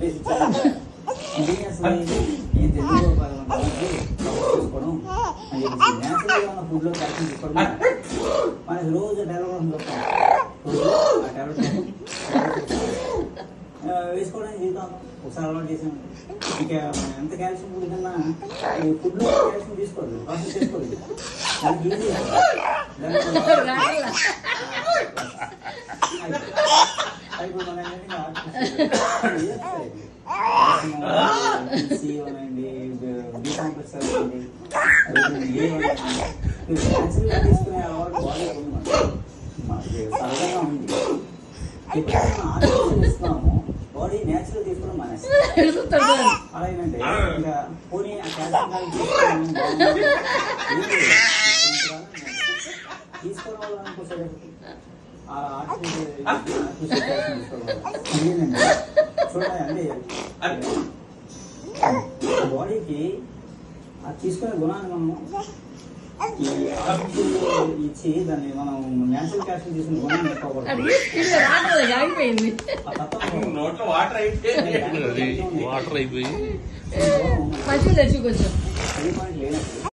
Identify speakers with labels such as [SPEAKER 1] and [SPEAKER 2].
[SPEAKER 1] చెప్పేసి నేను తెలుగు చేసుకోవడం అని చెప్పేసి న్యాచురల్గా ఉన్న ఫుడ్లో క్యాల్షియం తీసుకోవడం మనకి రోజు డెవలప్ ఆ టాబ్లెట్ వేసుకోవడానికి జీవితం ఒకసారి అలవాటు చేసాం. ఇంకా మనం ఎంత క్యాల్షియం ఫుడ్ కన్నా ఈ ఫుడ్లో క్యాల్షియం తీసుకోవాలి, ప్రాసెస్ చేసుకోవాలి. దానికి ఈజీ ఇప్పుడు మన బి కాంప్లెక్స్ అవ్వండి, న్యాచురల్గా తీసుకునే అలవాటు బాడీ ఉంది, మనకి సరదాగా ఉంది. ఎప్పుడైనా ఆర్టిఫిషియల్ ఇస్తున్నాము బాడీ న్యాచురల్ తీసుకోవడం మానేస్తాం. అలా ఏంటంటే ఇంకా పోనీ ఆ క్యాల్షియం తీసుకోవడం వల్ల అనుకోసారి ఆ ఆర్టిఫిషియల్ క్యాల్షియం తీసుకోవడం ఏంటంటే చూడాలి అంటే బాడీకి అది తీసుకునే గుణాన్ని మనం ఈ ఆర్టిఫిషియల్ ఇచ్చి దాన్ని మనం న్యాచురల్ క్యాల్షియం తీసుకునే గుణాన్ని ఎక్కువకూడదు.
[SPEAKER 2] వాటర్ అయిపోయి
[SPEAKER 1] లేనప్పుడు